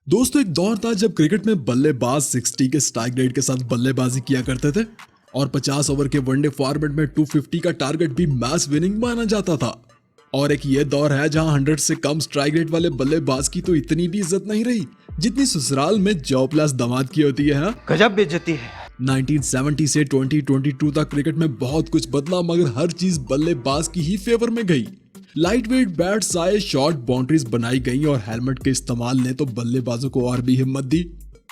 दोस्तों एक दौर था जब क्रिकेट में बल्लेबाज 60 के स्ट्राइक रेट के साथ बल्लेबाजी किया करते थे और 50 ओवर के वनडे फॉर्मेट में 250 का टारगेट भी मैच विनिंग माना जाता था। और एक ये दौर है जहां 100 से कम स्ट्राइक रेट वाले बल्लेबाज की तो इतनी भी इज्जत नहीं रही जितनी ससुराल में जॉबलेस दामाद की होती है। हाँ? गजब बेइज्जती है। 1970 से 2022 तक क्रिकेट में बहुत कुछ बदला, मगर हर चीज बल्लेबाज की ही फेवर में गई। लाइट वेट बैट्स आए, शॉर्ट बाउंड्रीज बनाई गई और हेलमेट के इस्तेमाल ने तो बल्लेबाजों को और भी हिम्मत दी।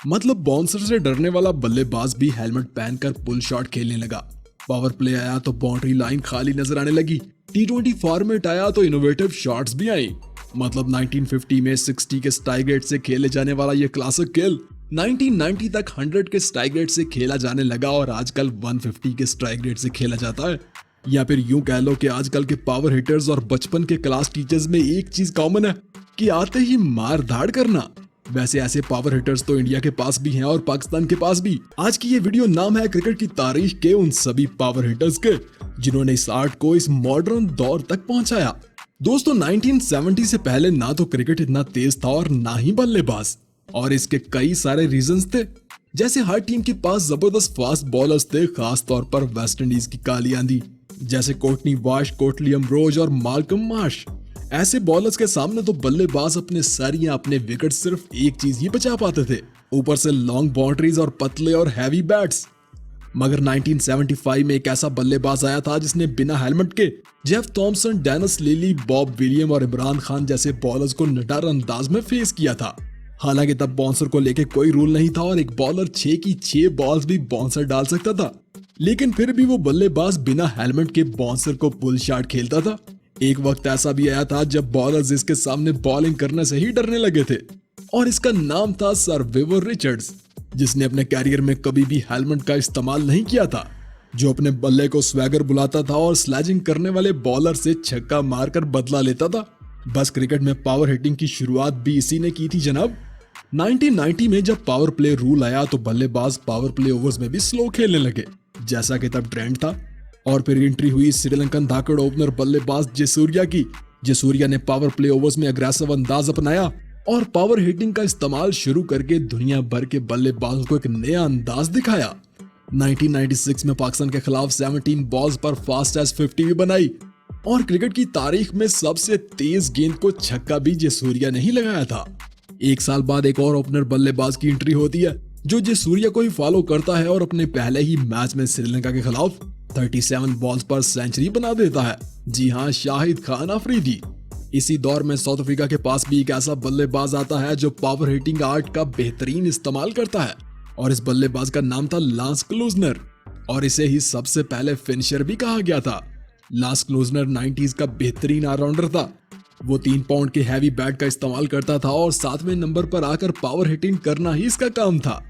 मतलब बाउंसर से डरने वाला बल्लेबाज भी हेलमेट पहनकर पुल शॉट खेलने लगा। पावर प्ले आया तो बाउंड्री लाइन खाली नजर आने लगी। T20 फॉर्मेट आया तो इनोवेटिव शॉट्स भी आई। मतलब 1950 में 60 के स्ट्राइक रेट से खेले जाने वाला ये क्लासिक खेल 1990 तक 100 के स्ट्राइक रेट से खेला जाने लगा और आजकल 150 के स्ट्राइक रेट से खेला जाता है। या फिर यूं कह लो कि आजकल के पावर हिटर्स और बचपन के क्लास टीचर्स में एक चीज कॉमन है कि आते ही मार धाड़ करना। वैसे ऐसे पावर हिटर्स तो इंडिया के पास भी हैं और पाकिस्तान के पास भी। आज की ये वीडियो नाम है क्रिकेट की तारीख के उन सभी पावर हिटर्स के जिन्होंने इस आर्ट को इस मॉडर्न दौर तक पहुंचाया। दोस्तों 1970 से पहले ना तो क्रिकेट इतना तेज था और ना ही बल्लेबाज, और इसके कई सारे रीजंस थे। जैसे हर टीम के पास जबरदस्त फास्ट बॉलर्स थे, खास तौर पर वेस्ट इंडीज की काली आंधी जैसे कोटनी वाश, कोटली अमरोज और मार्कम मार्श। ऐसे बॉलर्स के सामने तो बल्लेबाज अपने सर या अपने विकेट सिर्फ एक चीज ही बचा पाते थे, ऊपर से लॉन्ग बाउंड्रीज और पतले और हैवी बैट्स। मगर 1975 में एक ऐसा बल्लेबाज आया था जिसने बिना हेलमेट के Jeff Thomson, Dennis Lillee, Bob William और इमरान खान जैसे बॉलर्स को निडर अंदाज में फेस किया था। हालांकि तब बाउंसर को लेके कोई रूल नहीं था और एक बॉलर 6 की 6 बॉल्स भी बाउंसर डाल सकता था, लेकिन फिर भी वो बल्लेबाज बिना हेलमेट के बाउंसर को पुल शॉट खेलता था। एक वक्त ऐसा भी आया था जब बॉलर्स इसके सामने बॉलिंग करने से ही डरने लगे थे, और इसका नाम था सर विवर रिचर्ड्स, जिसने अपने कैरियर में कभी भी हेलमेट का इस्तेमाल नहीं किया था, जो अपने बल्ले को स्वैगर बुलाता था और स्लैजिंग करने वाले बॉलर से छक्का मारकर बदला लेता था। बस क्रिकेट में पावर हिटिंग की शुरुआत भी इसी ने की थी जनाब। 1990 में जब पावर प्ले रूल आया तो बल्लेबाज पावर प्ले ओवर्स में भी स्लो खेलने लगे, जैसा कि तब ट्रेंड था। और फिर एंट्री हुई श्रीलंकन धाकड़ ओपनर बल्लेबाज जयसूर्या की। जयसूर्या ने पावर प्ले ओवर्स में अग्रेसिव अंदाज अपनाया और पावर हिटिंग का इस्तेमाल शुरू करके दुनिया भर के बल्लेबाजों को एक नया अंदाज दिखाया। 1996 में पाकिस्तान के खिलाफ 17 बॉल्स पर फास्टेस्ट 50 भी बनाई और क्रिकेट की तारीख में सबसे तेज गेंद को छक्का भी जयसूर्या ने ही लगाया था। एक साल बाद एक और ओपनर बल्लेबाज की एंट्री होती है जो जयसूर्या को ही फॉलो करता है और अपने पहले ही मैच में श्रीलंका के खिलाफ 37 बॉल्स पर सेंचुरी बना देता है। जी हाँ, शाहिद खान अफरीदी। इसी दौर में साउथ अफ्रीका के पास भी एक ऐसा बल्लेबाज आता है जो पावर हिटिंग आर्ट का बेहतरीन इस्तेमाल करता है, और इस बल्लेबाज का नाम था लांस क्लूजनर, और इसे ही सबसे पहले फिनिशर भी कहा गया था। लांस क्लूजनर 90s का बेहतरीन ऑलराउंडर था। वो 3 पाउंड के हैवी बैट का इस्तेमाल करता था और 7वें नंबर पर आकर पावर हिटिंग करना ही इसका काम था।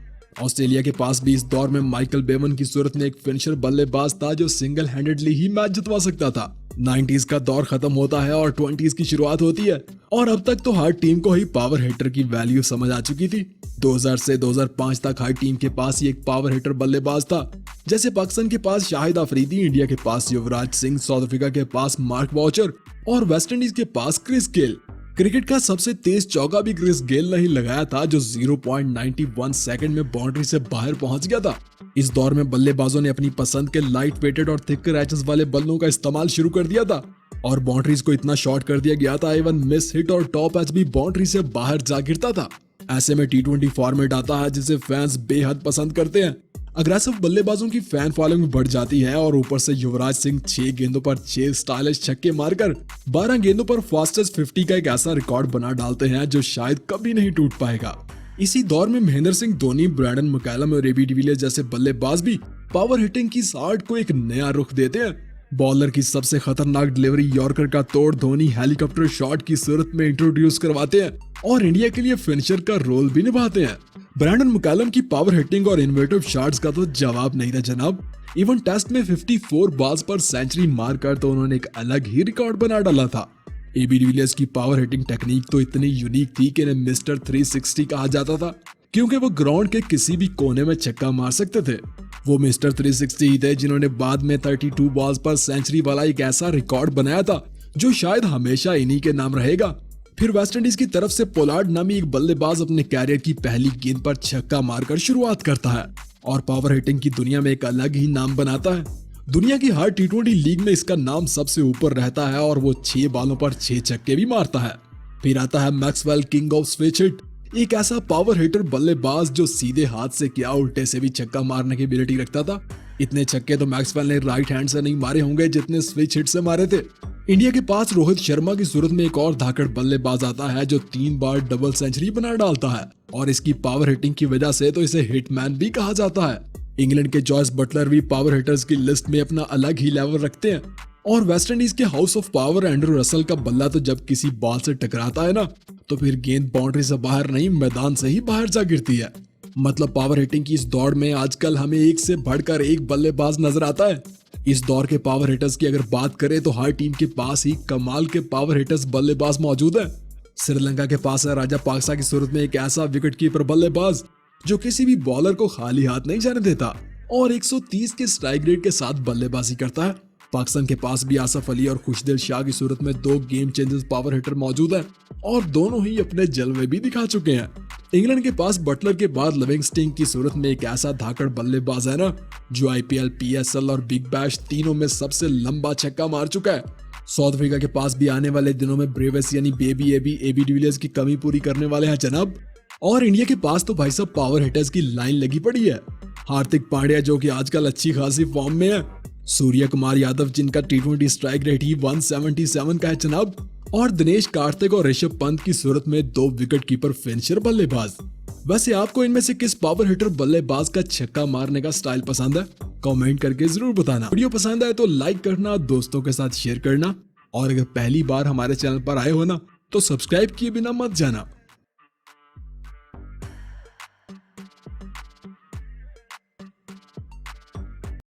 ऑस्ट्रेलिया के पास भी इस दौर में माइकल बेवन की सूरत में एक फिनिशर बल्लेबाज था जो सिंगल हैंडेडली ही मैच जितवा सकता था। 90s का दौर खत्म होता है और 20s की शुरुआत होती है, और अब तक तो हर टीम को ही पावर हिटर की वैल्यू समझ आ चुकी थी। 2000 से 2005 तक हर टीम के पास ही एक पावर हिटर बल्लेबाज था। जैसे पाकिस्तान के पास शाहिद अफरीदी, इंडिया के पास युवराज सिंह, साउथ अफ्रीका के पास मार्क वॉचर और वेस्ट इंडीज के पास क्रिस गेल। क्रिकेट का सबसे तेज चौका भी क्रिस गेल ने ही लगाया था, जो 0.91 सेकंड में बाउंड्री से बाहर पहुंच गया था। इस दौर में बल्लेबाजों ने अपनी पसंद के लाइट वेटेड और थिकर एजेस वाले बल्लों का इस्तेमाल शुरू कर दिया था, और बाउंड्रीज को इतना शॉर्ट कर दिया गया था इवन मिस हिट और टॉप एज भी बाउंड्री से बाहर जा गिरता था। ऐसे में T20 फॉर्मेट आता है जिसे फैंस बेहद पसंद करते हैं। अग्रेसिव बल्लेबाजों की फैन फॉलोइंग बढ़ जाती है, और ऊपर से युवराज सिंह 6 गेंदों पर 6 स्टाइलिश छक्के मारकर 12 गेंदों पर फास्टेस्ट 50 का एक ऐसा रिकॉर्ड बना डालते हैं जो शायद कभी नहीं टूट पाएगा। इसी दौर में महेंद्र सिंह धोनी, ब्रैंडन मैकलम और एबी डिविलियर्स जैसे बल्लेबाज भी पावर हिटिंग की आर्ट को एक नया रुख देते हैं। बॉलर की सबसे खतरनाक डिलीवरी यॉर्कर का तोड़ धोनी हेलीकॉप्टर शॉट की सूरत में इंट्रोड्यूस करवाते हैं और इंडिया के लिए फिनिशर का रोल भी निभाते हैं। ब्रैंडन मैकलम की पावर हिटिंग और इनोवेटिव शॉट्स का तो जवाब नहीं था जनाब। इवन टेस्ट में 54 बॉल्स पर सेंचुरी मारकर तो उन्होंने एक अलग ही रिकॉर्ड बना डाला था। एबी डिविलियर्स की पावर हिटिंग टेक्निक तो इतनी यूनिक थी कि इन्हें मिस्टर 360 कहा जाता था, क्योंकि वो ग्राउंड के किसी भी कोने में छक्का मार सकते थे। वो मिस्टर 360 ही थे जिन्होंने बाद में 32 बॉल्स पर सेंचुरी वाला एक ऐसा रिकॉर्ड बनाया था जो शायद हमेशा इन्हीं के नाम रहेगा। फिर वेस्टइंडीज की तरफ से पोलार्ड नामी एक बल्लेबाज अपने कैरियर की पहली गेंद पर छक्का मारकर शुरुआत करता है और पावर हिटिंग की दुनिया में एक अलग ही नाम बनाता है। दुनिया की हर टी20 लीग में इसका नाम सबसे ऊपर रहता है और वो 6 बालों पर 6 छक्के भी मारता है। फिर आता है Maxwell king off switch hit, एक ऐसा पावर हिटर बल्लेबाज जो सीधे हाथ से क्या उल्टे से भी छक्का मारने की एबिलिटी रखता था। इतने छक्के तो मैक्सवेल ने राइट हैंड से नहीं मारे होंगे जितने स्विच हिट से मारे थे। इंडिया के पास रोहित शर्मा की सूरत में एक और धाकड़ बल्लेबाज आता है जो 3 बार डबल सेंचुरी बना डालता है और इसकी पावर हिटिंग की वजह से तो इसे हिटमैन भी कहा जाता है। इंग्लैंड के जॉयस बटलर भी पावर हिटर्स की लिस्ट में अपना अलग ही लेवल रखते हैं और वेस्टइंडीज के house of power Andrew Russell का बल्ला तो जब किसी बॉल से टकराता है ना तो फिर गेंद बाउंड्री से बाहर नहीं मैदान से ही बाहर जा गिरती है। मतलब पावर हिटिंग की इस दौड़ में आजकल हमें एक से बढ़कर एक बल्लेबाज नजर आता है। इस दौर के पावर हिटर्स की अगर बात करें तो हर टीम के पास ही कमाल के पावर हिटर्स बल्लेबाज मौजूद है। श्रीलंका के पास है राजा पाक्सा की सूरत में एक ऐसा विकेट कीपर बल्लेबाज जो किसी भी बॉलर को खाली हाथ नहीं जाने देता और 130 के स्ट्राइक रेट के साथ बल्लेबाजी करता है। पाकिस्तान के पास भी आसफ अली और खुशदिल शाह की सूरत में 2 गेम चेंजर्स पावर हिटर मौजूद हैं और दोनों ही अपने जलवे भी दिखा चुके हैं। इंग्लैंड के पास बटलर के बाद लिविंगस्टन की सूरत में एक ऐसा धाकड़ बल्लेबाज है ना जो आईपीएल, पीएसएल और बिग बैश तीनों में सबसे लंबा छक्का मार चुका है। साउथ अफ्रीका के पास भी आने वाले दिनों में ब्रेविस यानी बेबी एबी डिविलियर्स की कमी पूरी करने वाले हैं जनाब। और इंडिया के पास तो भाई साहब पावर हिटर्स की लाइन लगी पड़ी है। हार्दिक पांड्या जो कि आजकल अच्छी खासी फॉर्म में है, सूर्य कुमार यादव जिनका टी20 स्ट्राइक रेट ही 177 का है जनाब, और दिनेश कार्तिक और ऋषभ पंत की सूरत में 2 विकेट कीपर फिनिशर बल्लेबाज। वैसे आपको इनमें से किस पावर हिटर बल्लेबाज का छक्का मारने का स्टाइल पसंद है? कमेंट करके जरूर बताना। वीडियो पसंद आए तो लाइक करना, दोस्तों के साथ शेयर करना और अगर पहली बार हमारे चैनल पर आए हो ना तो सब्सक्राइब किए बिना मत जाना।